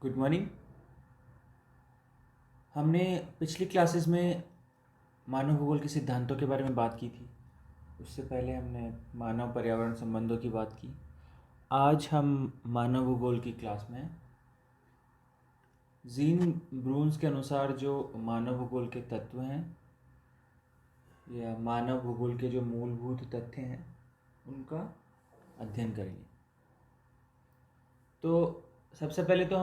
Good morning. हमने पिछली classes में मानव भूगोल के सिद्धांतों के बारे में बात की थी। उससे पहले हमने मानव पर्यावरण संबंधों की बात की। आज हम मानव भूगोल की क्लास में जीन ब्रून्स के अनुसार जो मानव भूगोल के तत्व हैं या मानव भूगोल के जो मूलभूत तथ्य हैं उनका अध्ययन करेंगे। तो सबसे पहले तो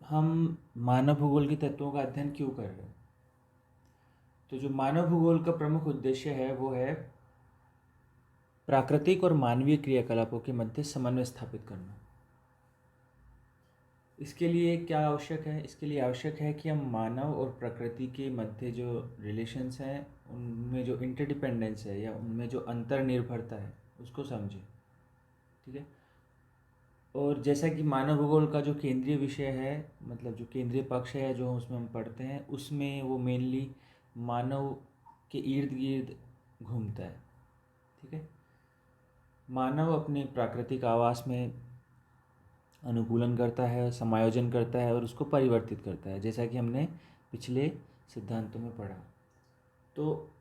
हम मानव भूगोल के तत्वों का अध्ययन क्यों कर रहे हैं। तो जो मानव भूगोल का प्रमुख उद्देश्य है वो है प्राकृतिक और मानवीय क्रियाकलापों के मध्य समन्वय स्थापित करना। इसके लिए क्या आवश्यक है? इसके लिए आवश्यक है कि हम मानव और प्रकृति के मध्य जो रिलेशंस हैं उनमें जो इंटरडिपेंडेंस है या उनमें जो अंतर्निर्भरता है उसको समझें। ठीक है। और जैसा कि मानव भूगोल का जो केंद्रीय विषय है, मतलब जो केंद्रीय पक्ष है जो उसमें हम पढ़ते हैं, उसमें वो मेनली मानव के इर्द गिर्द घूमता है। ठीक है। मानव अपने प्राकृतिक आवास में अनुकूलन करता है, समायोजन करता है और उसको परिवर्तित करता है, जैसा कि हमने पिछले सिद्धांतों में पढ़ा। तो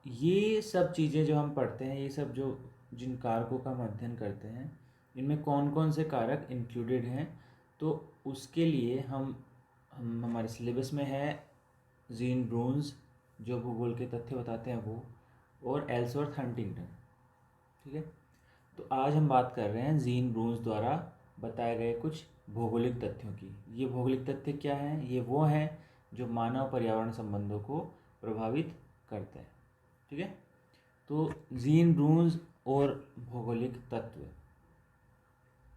ये सब चीज़ें जो हम पढ़ते हैं, ये सब जो जिन कारकों का हम अध्ययन करते हैं, इनमें कौन कौन से कारक इंक्लूडेड हैं, तो उसके लिए हम हमारे सिलेबस में है जीन ब्रून्स जो भूगोल के तथ्य बताते हैं वो, और एल्सवर्थ हंटिंगटन। ठीक है। तो आज हम बात कर रहे हैं जीन ब्रून्स द्वारा बताए गए कुछ भौगोलिक तथ्यों की। ये भौगोलिक तथ्य क्या हैं? ये वो हैं जो मानव पर्यावरण संबंधों को प्रभावित करते हैं। ठीक है। तो जीन ब्रून्स और भौगोलिक तत्व।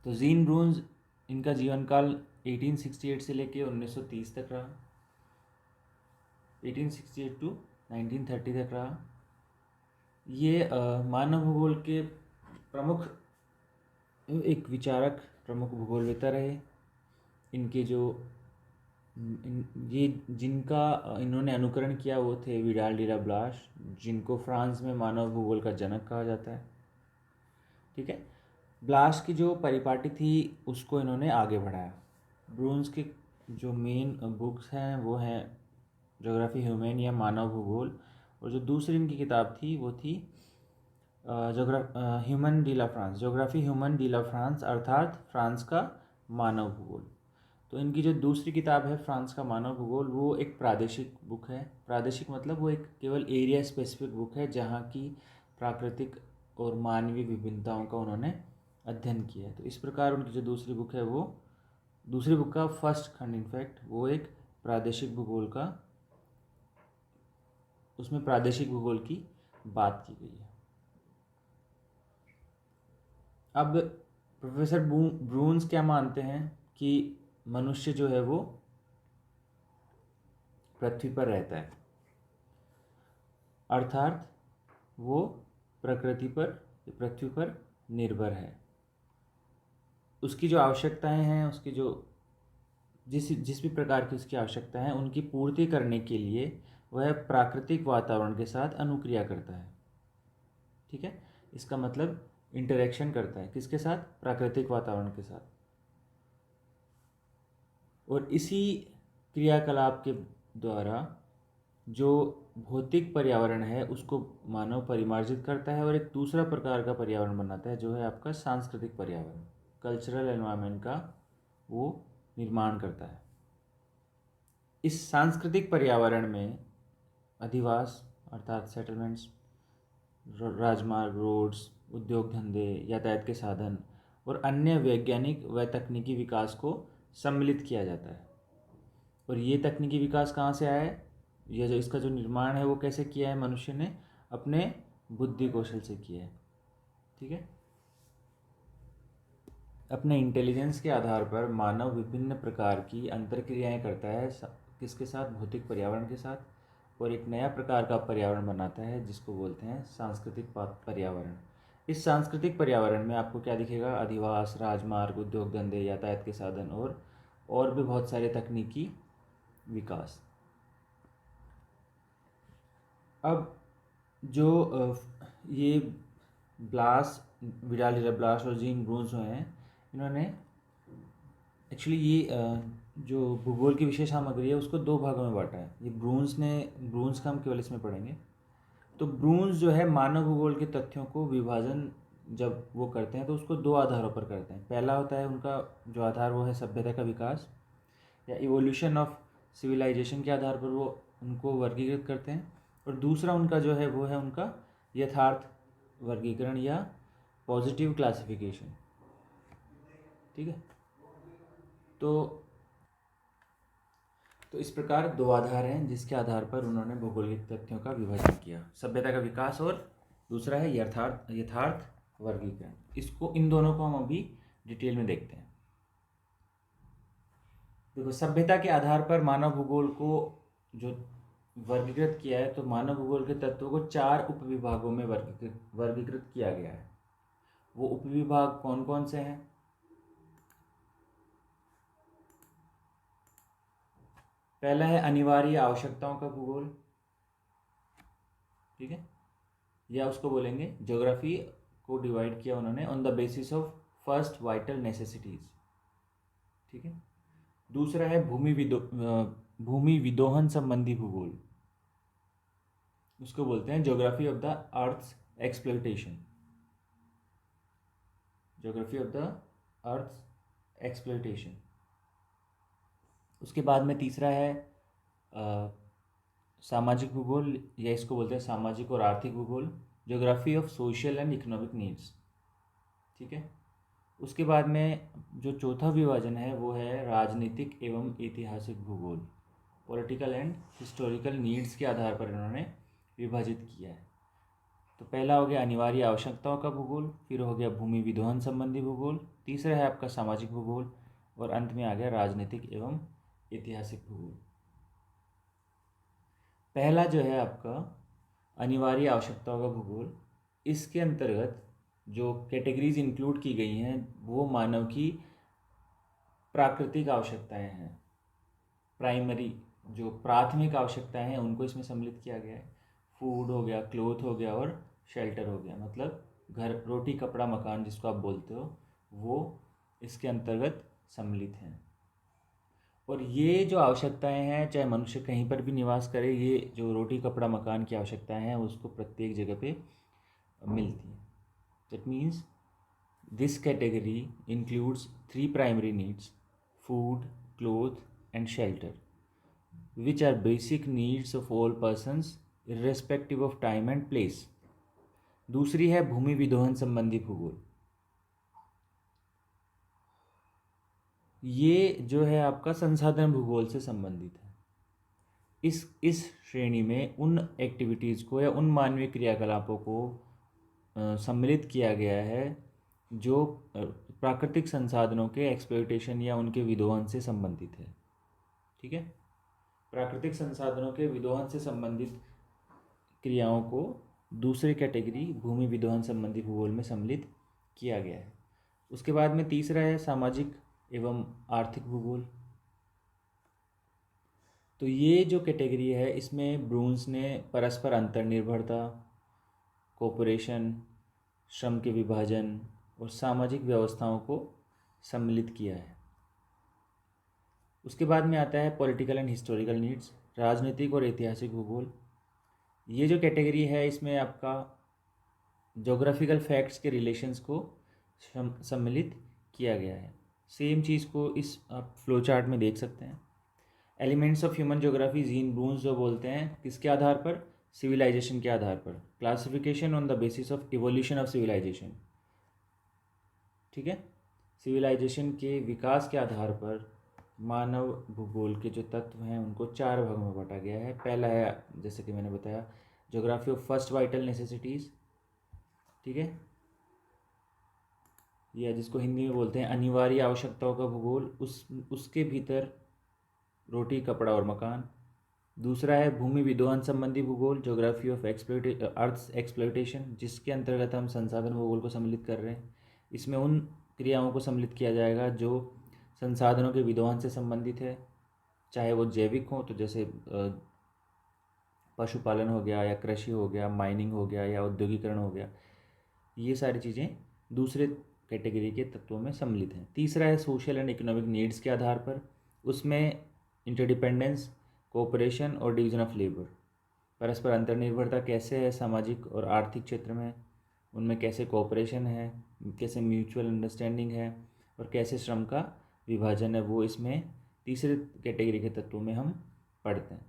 तो जीन ब्रून्स, इनका जीवन काल 1868 से लेकर 1930 तक रहा। 1868 टू 1930 तक रहा। ये मानव भूगोल के प्रमुख एक विचारक, प्रमुख भूगोलवेत्ता रहे। इनके जो ये जिनका इन्होंने अनुकरण किया वो थे विडाल डी ला ब्लाश, जिनको फ्रांस में मानव भूगोल का जनक कहा जाता है। ठीक है। ब्लाश की जो परिपाटी थी उसको इन्होंने आगे बढ़ाया। ब्रून्स के जो मेन बुक्स हैं वो हैं ज्योग्राफी ह्यूमन या मानव भूगोल, और जो दूसरी इनकी किताब थी वो थी ह्यूमन डी ला फ्रांस, ज्योग्राफी ह्यूमन डी ला फ्रांस, अर्थात फ्रांस का मानव भूगोल। तो इनकी जो दूसरी किताब है फ्रांस का मानव भूगोल, वो एक प्रादेशिक बुक है। प्रादेशिक मतलब वो एक केवल एरिया स्पेसिफिक बुक है जहाँ की प्राकृतिक और मानवीय विभिन्नताओं का उन्होंने अध्ययन किया है। तो इस प्रकार उनकी जो दूसरी बुक है वो, दूसरी बुक का फर्स्ट खंड इनफैक्ट वो एक प्रादेशिक भूगोल का, उसमें प्रादेशिक भूगोल की बात की गई है। अब प्रोफेसर ब्रून्स क्या मानते हैं कि मनुष्य जो है वो पृथ्वी पर रहता है, अर्थात वो प्रकृति पर, पृथ्वी पर निर्भर है। उसकी जो आवश्यकताएं हैं, उसकी जो जिस भी प्रकार की उसकी आवश्यकता है उनकी पूर्ति करने के लिए वह प्राकृतिक वातावरण के साथ अनुक्रिया करता है। ठीक है। इसका मतलब इंटरेक्शन करता है किसके साथ? प्राकृतिक वातावरण के साथ। और इसी क्रियाकलाप के द्वारा जो भौतिक पर्यावरण है उसको मानव परिमार्जित करता है और एक दूसरा प्रकार का पर्यावरण बनाता है जो है आपका सांस्कृतिक पर्यावरण, कल्चरल एनवायरनमेंट का वो निर्माण करता है। इस सांस्कृतिक पर्यावरण में अधिवास अर्थात सेटलमेंट्स, राजमार्ग, रोड्स, उद्योग धंधे, यातायात के साधन और अन्य वैज्ञानिक व तकनीकी विकास को सम्मिलित किया जाता है। और ये तकनीकी विकास कहाँ से आया है? यह जो इसका जो निर्माण है वो कैसे किया है? मनुष्य ने अपने बुद्धि कौशल से किया है। ठीक है। अपने इंटेलिजेंस के आधार पर मानव विभिन्न प्रकार की अंतर्क्रियाएं करता है, किसके साथ? भौतिक पर्यावरण के साथ, और एक नया प्रकार का पर्यावरण बनाता है जिसको बोलते हैं सांस्कृतिक पर्यावरण। इस सांस्कृतिक पर्यावरण में आपको क्या दिखेगा? अधिवास, राजमार्ग, उद्योग धंधे, यातायात के साधन और भी बहुत सारे तकनीकी विकास। अब जो ये ब्लास, विडाल डी ला ब्लास और जीन ब्रून्स हैं, इन्होंने एक्चुअली ये जो भूगोल की विशेष सामग्री है उसको दो भागों में बांटा है। ये ब्रून्स का हम केवल इसमें पढ़ेंगे। तो ब्रून्स जो है मानव भूगोल के तथ्यों को विभाजन जब वो करते हैं तो उसको दो आधारों पर करते हैं। पहला होता है उनका जो आधार वो है सभ्यता का विकास या इवोल्यूशन ऑफ सिविलाइजेशन के आधार पर वो उनको वर्गीकृत करते हैं। और दूसरा उनका जो है वो है उनका यथार्थ वर्गीकरण या पॉजिटिव क्लासिफिकेशन। ठीक है। तो इस प्रकार दो आधार हैं जिसके आधार पर उन्होंने भौगोलिक तथ्यों का विभाजन किया, सभ्यता का विकास और दूसरा है यथार्थ वर्गीकरण। इसको इन दोनों को हम अभी डिटेल में देखते हैं। देखो, सभ्यता के आधार पर मानव भूगोल को जो वर्गीकृत किया है, तो मानव भूगोल के तत्वों को चार उपविभागों में वर्गीकृत किया गया है। वो उपविभाग कौन कौन से हैं? पहला है अनिवार्य आवश्यकताओं का भूगोल। ठीक है, या उसको बोलेंगे ज्योग्राफी को डिवाइड किया उन्होंने on the basis of first vital necessities. ठीक है। दूसरा है भूमि विदोहन संबंधी भूगोल, उसको बोलते हैं geography of the earth exploitation. Geography of the earth exploitation. उसके बाद में तीसरा है सामाजिक भूगोल, या इसको बोलते हैं सामाजिक और आर्थिक भूगोल, geography of social and economic needs. ठीक है। उसके बाद में जो चौथा विभाजन है वो है राजनीतिक एवं ऐतिहासिक भूगोल, पॉलिटिकल एंड हिस्टोरिकल नीड्स के आधार पर इन्होंने विभाजित किया है। तो पहला हो गया अनिवार्य आवश्यकताओं का भूगोल, फिर हो गया भूमि विदोहन संबंधी भूगोल, तीसरा है आपका सामाजिक भूगोल, और अंत में आ गया राजनीतिक एवं ऐतिहासिक भूगोल। पहला जो है आपका अनिवार्य आवश्यकताओं का भूगोल, इसके अंतर्गत जो कैटेगरीज इंक्लूड की गई हैं वो मानव की प्राकृतिक आवश्यकताएं हैं। प्राइमरी जो प्राथमिक आवश्यकताएं हैं उनको इसमें सम्मिलित किया गया है। फूड हो गया, क्लोथ हो गया और शेल्टर हो गया, मतलब घर, रोटी, कपड़ा, मकान जिसको आप बोलते हो, वो इसके अंतर्गत सम्मिलित हैं। और ये जो आवश्यकताएं हैं, चाहे मनुष्य कहीं पर भी निवास करे, ये जो रोटी, कपड़ा, मकान की आवश्यकताएं हैं उसको प्रत्येक जगह पे मिलती हैं। That means this category includes three primary needs: food, cloth and shelter, which are basic needs of all persons irrespective of time and place। दूसरी है भूमि विदोहन संबंधी भूगोल। ये जो है आपका संसाधन भूगोल से संबंधित है। इस श्रेणी में उन एक्टिविटीज़ को या उन मानवीय क्रियाकलापों को सम्मिलित किया गया है जो प्राकृतिक संसाधनों के एक्सप्लॉयटेशन या उनके विदोहन से संबंधित है। ठीक है। प्राकृतिक संसाधनों के विदोहन से संबंधित क्रियाओं को दूसरी कैटेगरी भूमि विदोहन संबंधी भूगोल में सम्मिलित किया गया है। उसके बाद में तीसरा है सामाजिक एवं आर्थिक भूगोल। तो ये जो कैटेगरी है इसमें ब्रून्स ने परस्पर अंतर्निर्भरता, कोऑपरेशन, श्रम के विभाजन और सामाजिक व्यवस्थाओं को सम्मिलित किया है। उसके बाद में आता है पॉलिटिकल एंड हिस्टोरिकल नीड्स, राजनीतिक और ऐतिहासिक भूगोल। ये जो कैटेगरी है इसमें आपका ज्योग्राफिकल फैक्ट्स के रिलेशंस को सम्मिलित किया गया है। सेम चीज़ को इस आप फ्लो चार्ट में देख सकते हैं। Elements of human geography Jean Brunhes जो बोलते हैं, किसके आधार पर? सिविलाइजेशन के आधार पर। Classification on the basis of evolution of civilization. ठीक है। सिविलाइजेशन के विकास के आधार पर मानव भूगोल के जो तत्व हैं उनको चार भागों में बांटा गया है। पहला है, जैसे कि मैंने बताया, geography of first vital necessities. ठीक है, या जिसको हिंदी में बोलते हैं अनिवार्य आवश्यकताओं का भूगोल, उसके भीतर रोटी, कपड़ा और मकान। दूसरा है भूमि विदोहन संबंधी भूगोल, ज्योग्राफी ऑफ अर्थ एक्सप्लोइटेशन, जिसके अंतर्गत हम संसाधन भूगोल को सम्मिलित कर रहे हैं। इसमें उन क्रियाओं को सम्मिलित किया जाएगा जो संसाधनों के विदोहन से संबंधित है, चाहे वो जैविक हो, तो जैसे पशुपालन हो गया, या कृषि हो गया, माइनिंग हो गया, या औद्योगिकरण हो गया, ये सारी चीज़ें दूसरे कैटेगरी के तत्वों में सम्मिलित हैं। तीसरा है सोशल एंड इकोनॉमिक नीड्स के आधार पर, उसमें इंटरडिपेंडेंस, कोऑपरेशन और डिवीजन ऑफ लेबर, परस्पर अंतर्निर्भरता कैसे है सामाजिक और आर्थिक क्षेत्र में, उनमें कैसे कोऑपरेशन है, कैसे म्यूचुअल अंडरस्टैंडिंग है और कैसे श्रम का विभाजन है, वो इसमें तीसरे कैटेगरी के तत्वों में हम पढ़ते हैं।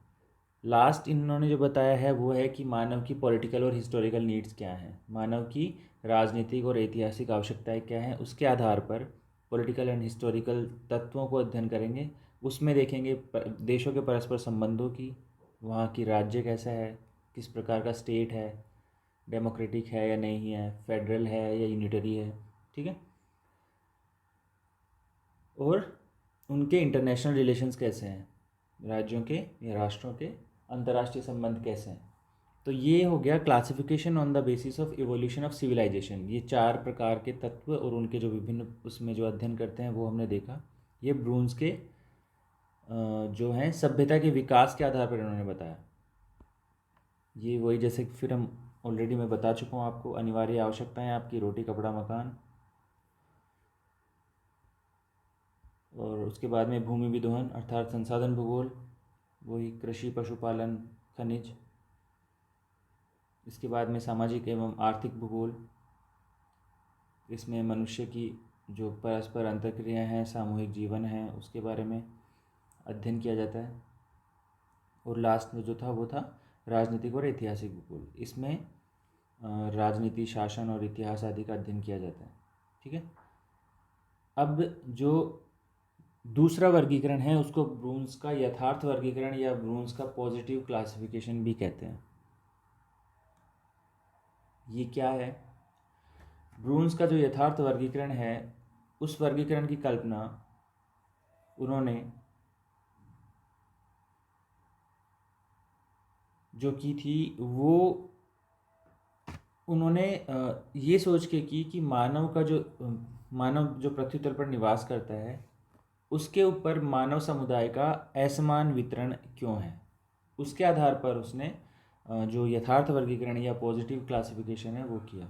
लास्ट इन्होंने जो बताया है वो है कि मानव की पॉलिटिकल और हिस्टोरिकल नीड्स क्या हैं, मानव की राजनीतिक और ऐतिहासिक आवश्यकताएं क्या हैं, उसके आधार पर पॉलिटिकल एंड हिस्टोरिकल तत्वों को अध्ययन करेंगे। उसमें देखेंगे देशों के परस्पर संबंधों की, वहाँ की राज्य कैसा है, किस प्रकार का स्टेट है, डेमोक्रेटिक है या नहीं है, फेडरल है या यूनिटरी है, ठीक है, और उनके इंटरनेशनल रिलेशंस कैसे हैं, राज्यों के या राष्ट्रों के अंतर्राष्ट्रीय संबंध कैसे हैं। तो ये हो गया classification on the basis of evolution of civilization. ये 4 प्रकार के तत्व और उनके जो विभिन्न उसमें जो अध्ययन करते हैं वो हमने देखा। ये ब्रून्स के जो हैं सभ्यता के विकास के आधार पर इन्होंने बताया। ये वही जैसे फिर हम ऑलरेडी मैं बता चुका हूँ आपको, अनिवार्य आवश्यकताएं आपकी रोटी कपड़ा मकान, और उसके बाद में भूमि विदोहन अर्थात संसाधन भूगोल, वही कृषि पशुपालन खनिज, इसके बाद में सामाजिक एवं आर्थिक भूगोल, इसमें मनुष्य की जो परस्पर अंतर्क्रियाएँ हैं, सामूहिक जीवन है, उसके बारे में अध्ययन किया जाता है। और लास्ट में जो था वो था राजनीतिक और ऐतिहासिक भूगोल, इसमें राजनीति, शासन और इतिहास आदि का अध्ययन किया जाता है, ठीक है। अब जो दूसरा वर्गीकरण है उसको ब्रून्स का यथार्थ वर्गीकरण या ब्रून्स का पॉजिटिव क्लासिफिकेशन भी कहते हैं। ये क्या है? ब्रून्स का जो यथार्थ वर्गीकरण है, उस वर्गीकरण की कल्पना उन्होंने जो की थी वो उन्होंने ये सोच के की कि मानव जो पृथ्वी तल पर निवास करता है उसके ऊपर मानव समुदाय का असमान वितरण क्यों है। उसके आधार पर उसने जो यथार्थ वर्गीकरण या पॉजिटिव क्लासिफिकेशन है वो किया,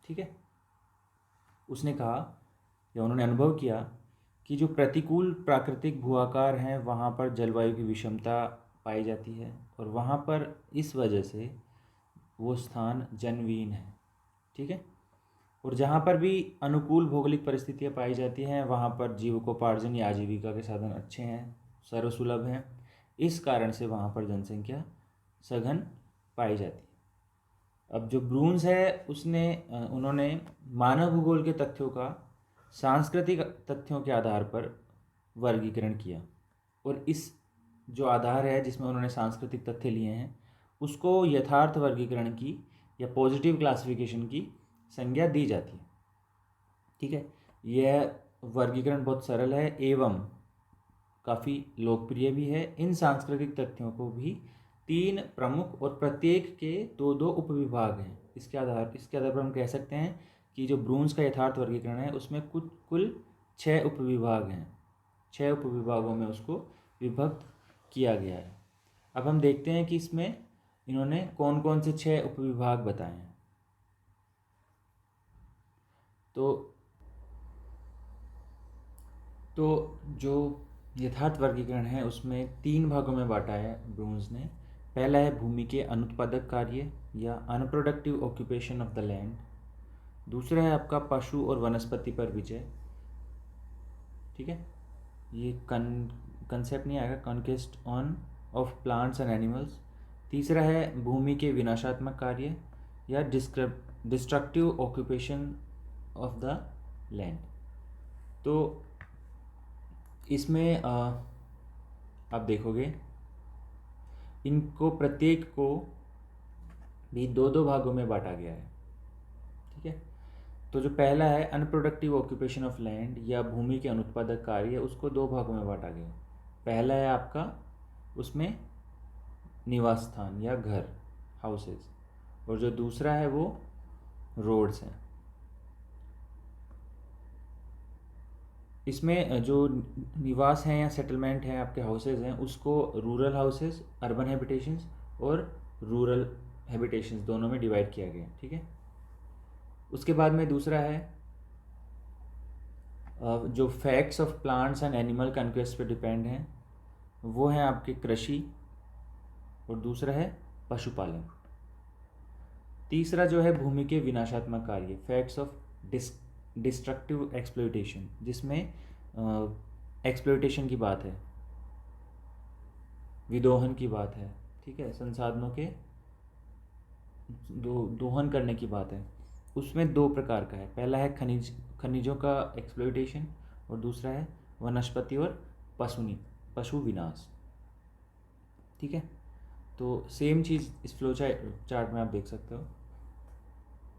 ठीक है। उसने कहा या उन्होंने अनुभव किया कि जो प्रतिकूल प्राकृतिक भूआकार हैं वहाँ पर जलवायु की विषमता पाई जाती है और वहाँ पर इस वजह से वो स्थान जनविहीन है, ठीक है। और जहाँ पर भी अनुकूल भौगोलिक परिस्थितियाँ पाई जाती हैं वहाँ पर जीविकोपार्जन या आजीविका के साधन अच्छे हैं, सर्वसुलभ हैं, इस कारण से वहाँ पर जनसंख्या सघन पाई जाती है। अब जो ब्रून्स है उन्होंने मानव भूगोल के तथ्यों का सांस्कृतिक तथ्यों के आधार पर वर्गीकरण किया, और इस जो आधार है जिसमें उन्होंने सांस्कृतिक तथ्य लिए हैं उसको यथार्थ वर्गीकरण की या पॉजिटिव क्लासिफिकेशन की संज्ञा दी जाती है, ठीक है। यह वर्गीकरण बहुत सरल है एवं काफ़ी लोकप्रिय भी है। इन सांस्कृतिक तथ्यों को भी 3 प्रमुख और प्रत्येक के 2-2 उपविभाग हैं। इसके आधार पर हम कह सकते हैं कि जो ब्रून्स का यथार्थ वर्गीकरण है उसमें कुल 6 उपविभाग हैं। 6 उपविभागों में उसको विभक्त किया गया है। अब हम देखते हैं कि इसमें इन्होंने कौन कौन से 6 उपविभाग बताए हैं। तो जो यथार्थ वर्गीकरण है उसमें 3 भागों में बांटा है ब्रून्स ने। पहला है भूमि के अनुत्पादक कार्य या unproductive occupation of the land. दूसरा है आपका पशु और वनस्पति पर विजय, ठीक है। ये कंसेप्ट नहीं आएगा, conquest on off plants and animals. तीसरा है भूमि के विनाशात्मक कार्य या destructive occupation of the land. तो इसमें आप देखोगे इनको प्रत्येक को भी 2-2 भागों में बांटा गया है, ठीक है। तो जो पहला है अनप्रोडक्टिव ऑक्यूपेशन ऑफ लैंड या भूमि के अनुत्पादक कार्य, उसको 2 भागों में बांटा गया। पहला है आपका उसमें निवास स्थान या घर, हाउसेस, और जो दूसरा है वो रोड्स हैं। इसमें जो निवास हैं या सेटलमेंट हैं आपके हाउसेज हैं उसको रूरल हाउसेज, अर्बन हैबिटेशंस और रूरल हैबिटेशंस दोनों में डिवाइड किया गया, ठीक है। उसके बाद में दूसरा है जो facts of plants and animal conquest पे डिपेंड हैं वो हैं आपके कृषि, और दूसरा है पशुपालन। तीसरा जो है भूमि के विनाशात्मक कार्य, फैक्ट्स ऑफ डिस्ट्रक्टिव एक्सप्लॉयटेशन, जिसमें एक्सप्लॉयटेशन की बात है, विदोहन की बात है, ठीक है, संसाधनों के दोहन करने की बात है। उसमें दो प्रकार का है, पहला है खनिजों का एक्सप्लॉयटेशन, और दूसरा है वनस्पति और पशु विनाश। ठीक है, तो सेम चीज़ इस फ्लो चार्ट में आप देख सकते हो।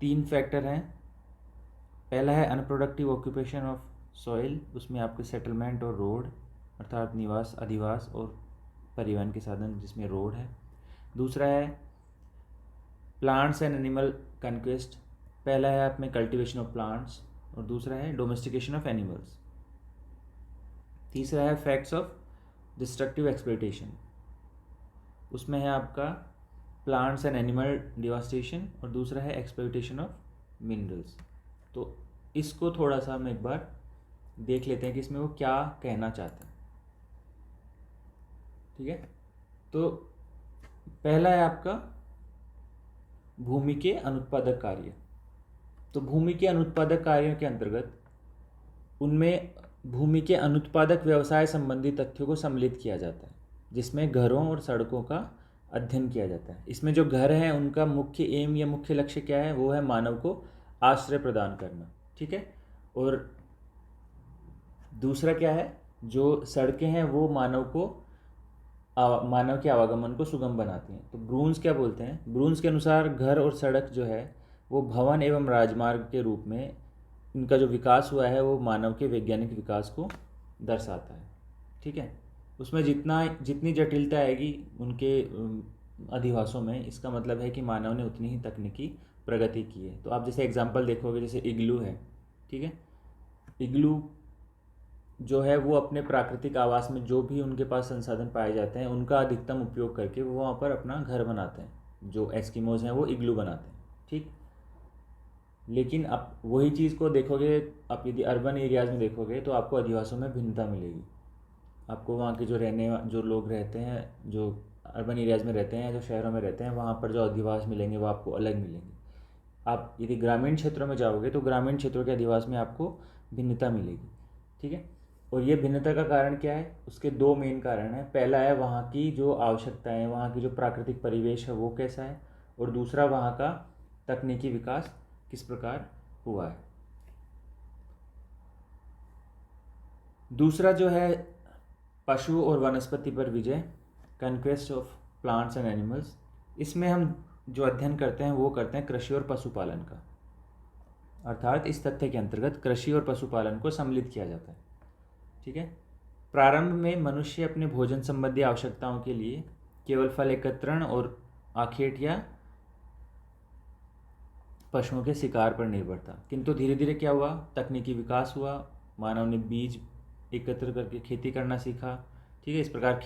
3 फैक्टर हैं, पहला है अनप्रोडक्टिव ऑक्यूपेशन ऑफ सॉइल, उसमें आपके सेटलमेंट और रोड, अर्थात निवास, अधिवास और परिवहन के साधन जिसमें रोड है। दूसरा है प्लांट्स एंड एनिमल कन्क्वेस्ट, पहला है आप में कल्टीवेशन ऑफ प्लांट्स और दूसरा है डोमेस्टिकेशन ऑफ एनिमल्स। तीसरा है फैक्ट्स ऑफ डिस्ट्रक्टिव एक्सप्लॉयटेशन, उसमें है आपका प्लांट्स एंड एनिमल डिवास्टेशन और दूसरा है एक्सप्लॉयटेशन ऑफ मिनरल्स। तो इसको थोड़ा सा हम एक बार देख लेते हैं कि इसमें वो क्या कहना चाहते हैं। ठीक है, तो पहला है आपका भूमि के अनुत्पादक कार्य। तो भूमि के अनुत्पादक कार्यों के अंतर्गत उनमें भूमि के अनुत्पादक व्यवसाय संबंधी तथ्यों को सम्मिलित किया जाता है, जिसमें घरों और सड़कों का अध्ययन किया जाता है। इसमें जो घर हैं उनका मुख्य एम या मुख्य लक्ष्य क्या है, वो है मानव को आश्रय प्रदान करना। ठीक है, और दूसरा क्या है, जो सड़कें हैं वो मानव के आवागमन को सुगम बनाती हैं। तो ब्रून्स क्या बोलते हैं, ब्रून्स के अनुसार घर और सड़क जो है वो भवन एवं राजमार्ग के रूप में इनका जो विकास हुआ है वो मानव के वैज्ञानिक विकास को दर्शाता है। ठीक है, उसमें जितनी जटिलता आएगी उनके अधिवासों में, इसका मतलब है कि मानव ने उतनी ही तकनीकी प्रगति की है। तो आप जैसे एग्जाम्पल देखोगे, जैसे इग्लू है, ठीक है, इग्लू जो है वो अपने प्राकृतिक आवास में जो भी उनके पास संसाधन पाए जाते हैं उनका अधिकतम उपयोग करके वो वहाँ पर अपना घर बनाते हैं। जो एस्किमोज हैं वो इग्लू बनाते हैं। ठीक, लेकिन आप वही चीज़ को देखोगे, आप यदि अर्बन एरियाज़ में देखोगे तो आपको अधिवासों में भिन्नता मिलेगी। आपको वहाँ के जो लोग रहते हैं, जो अर्बन एरियाज़ में रहते हैं, जो शहरों में रहते हैं, वहाँ पर जो अधिवास मिलेंगे वो आपको अलग मिलेंगे। आप यदि ग्रामीण क्षेत्रों में जाओगे तो ग्रामीण क्षेत्रों के अधिवास में आपको भिन्नता मिलेगी। ठीक है, और ये भिन्नता का कारण क्या है, उसके 2 मेन कारण हैं। पहला है वहाँ की जो आवश्यकताएं, वहाँ की जो प्राकृतिक परिवेश है वो कैसा है, और दूसरा वहाँ का तकनीकी विकास किस प्रकार हुआ है। दूसरा जो है पशु और वनस्पति पर विजय, conquest of plants and animals. इसमें हम जो अध्ययन करते हैं वो करते हैं कृषि और पशुपालन का, अर्थात इस तथ्य के अंतर्गत कृषि और पशुपालन को सम्मिलित किया जाता है। ठीक है, प्रारंभ में मनुष्य अपने भोजन संबंधी आवश्यकताओं के लिए केवल फल एकत्रण और आखेट या पशुओं के शिकार पर निर्भर था, किंतु धीरे धीरे क्या हुआ, तकनीकी विकास हुआ, मानव ने बीज एकत्र करके खेती करना सीखा। ठीक है, इस प्रकार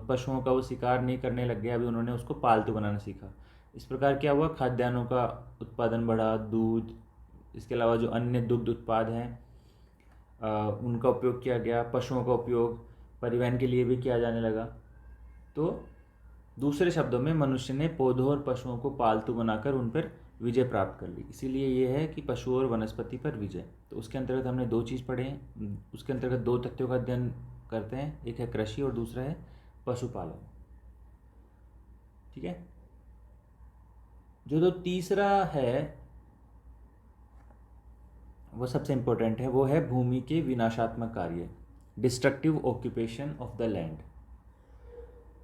पशुओं का वो शिकार नहीं करने लग गया, अभी उन्होंने उसको पालतू बनाना सीखा। इस प्रकार क्या हुआ, खाद्यान्नों का उत्पादन बढ़ा, दूध, इसके अलावा जो अन्य दुग्ध उत्पाद हैं उनका उपयोग किया गया। पशुओं का उपयोग परिवहन के लिए भी किया जाने लगा। तो दूसरे शब्दों में मनुष्य ने पौधों और पशुओं को पालतू बनाकर उन पर विजय प्राप्त कर ली। इसीलिए ये है कि पशु और वनस्पति पर विजय। तो उसके अंतर्गत हमने 2 चीज़ पढ़े हैं, उसके अंतर्गत 2 तथ्यों का अध्ययन करते हैं, एक है कृषि और दूसरा है पशुपालन। ठीक है, जो तीसरा है वो सबसे इम्पोर्टेंट है, वो है भूमि के विनाशात्मक कार्य, destructive occupation of the land.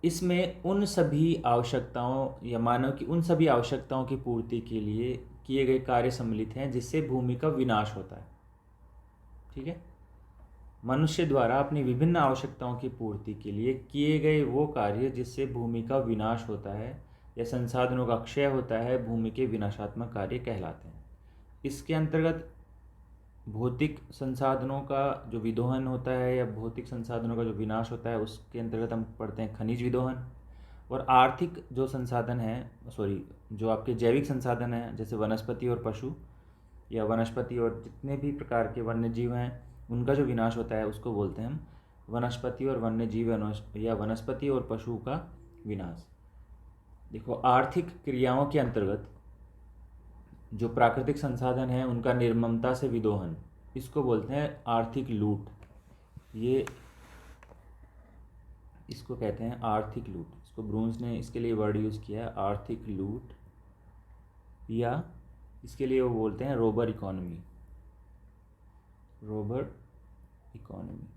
इसमें उन सभी आवश्यकताओं या मानव की उन सभी आवश्यकताओं की पूर्ति के लिए किए गए कार्य सम्मिलित हैं जिससे भूमि का विनाश होता है। ठीक है, मनुष्य द्वारा अपनी विभिन्न आवश्यकताओं की पूर्ति के लिए किए गए वो कार्य जिससे भूमि का विनाश होता है या संसाधनों का क्षय होता है, भूमि के विनाशात्मक कार्य कहलाते हैं। इसके अंतर्गत भौतिक संसाधनों का जो विदोहन होता है या भौतिक संसाधनों का जो विनाश होता है उसके अंतर्गत हम पढ़ते हैं खनिज विदोहन। और आर्थिक जो संसाधन है, जो आपके जैविक संसाधन हैं, जैसे वनस्पति और पशु या वनस्पति और जितने भी प्रकार के वन्य जीव हैं उनका जो विनाश होता है उसको बोलते हैं हम वनस्पति और वन्य जीव या वनस्पति और पशु का विनाश। देखो, आर्थिक क्रियाओं के अंतर्गत जो प्राकृतिक संसाधन है उनका निर्ममता से विदोहन, इसको बोलते हैं आर्थिक लूट। ये इसको कहते हैं आर्थिक लूट। इसको ब्रून्स ने इसके लिए वर्ड यूज़ किया है, आर्थिक लूट, या इसके लिए वो बोलते हैं रोबर इकोनॉमी। Rober economy.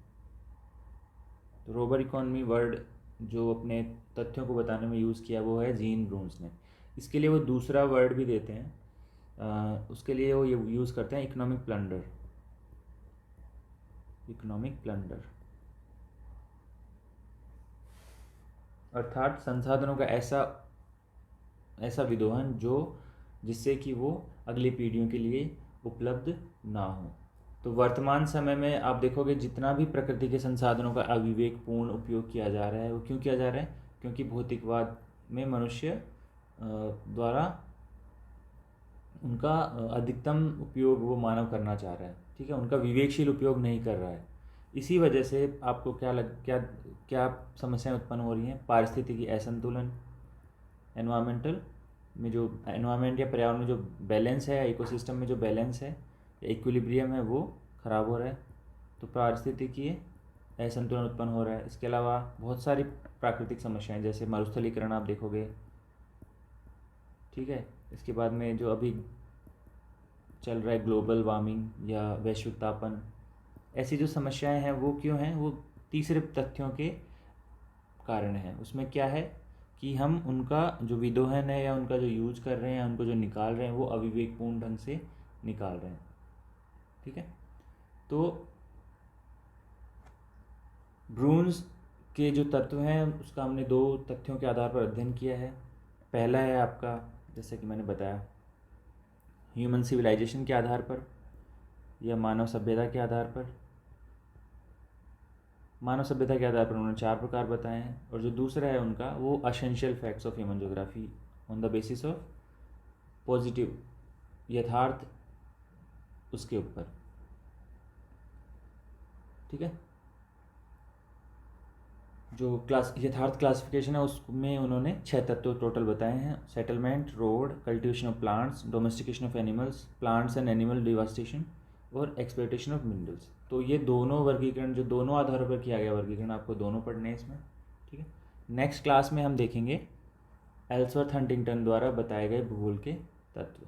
तो रोबर इकोनॉमी वर्ड जो अपने तथ्यों को बताने में यूज़ किया वो है जीन ब्रून्स ने। इसके लिए वो दूसरा वर्ड भी देते हैं, उसके लिए वो ये यूज़ करते हैं इकोनॉमिक प्लंडर। इकोनॉमिक प्लंडर अर्थात संसाधनों का ऐसा विदोहन जिससे कि वो अगली पीढ़ियों के लिए उपलब्ध ना हो। तो वर्तमान समय में आप देखोगे जितना भी प्रकृति के संसाधनों का अविवेकपूर्ण उपयोग किया जा रहा है, वो क्यों किया जा रहा है? क्योंकि भौतिकवाद में मनुष्य द्वारा उनका अधिकतम उपयोग वो मानव करना चाह रहा है, ठीक है, उनका विवेकशील उपयोग नहीं कर रहा है। इसी वजह से आपको क्या समस्याएं उत्पन्न हो रही हैं? पारिस्थितिकी असंतुलन, एनवायरमेंटल में जो एनवायरमेंट या पर्यावरण में जो बैलेंस है, इकोसिस्टम में जो बैलेंस है या इक्विलिब्रियम है वो ख़राब हो रहा है, तो पारिस्थितिकी असंतुलन उत्पन्न हो रहा है। इसके अलावा बहुत सारी प्राकृतिक समस्याएं जैसे मरुस्थलीकरण आप देखोगे, ठीक है। इसके बाद में जो अभी चल रहा है ग्लोबल वार्मिंग या वैश्विक तापन, ऐसी जो समस्याएं हैं वो क्यों हैं? वो तीसरे तथ्यों के कारण है। उसमें क्या है कि हम उनका जो विदोहन है या उनका जो यूज कर रहे हैं, उनको जो निकाल रहे हैं वो अविवेकपूर्ण ढंग से निकाल रहे हैं, ठीक है। तो ब्रून्स के जो तत्व हैं उसका हमने 2 तथ्यों के आधार पर अध्ययन किया है। पहला है आपका, जैसे कि मैंने बताया, ह्यूमन सिविलाइजेशन के आधार पर या मानव सभ्यता के आधार पर। मानव सभ्यता के आधार पर उन्होंने 4 प्रकार बताए हैं। और जो दूसरा है उनका वो essential facts of human geography on the basis of positive, यथार्थ उसके ऊपर, ठीक है। जो यथार्थ क्लासिफिकेशन है उसमें उन्होंने 6 तत्व टोटल बताए हैं: settlement, road, cultivation of plants, domestication of animals, plants and animal devastation और एक्सप्लॉयटेशन ऑफ मिनरल्स। तो ये दोनों वर्गीकरण, जो दोनों आधारों पर किया गया वर्गीकरण, आपको दोनों पढ़ने हैं इसमें, ठीक है। नेक्स्ट क्लास में हम देखेंगे एल्सवर्थ हंटिंगटन द्वारा बताए गए भूगोल के तत्व।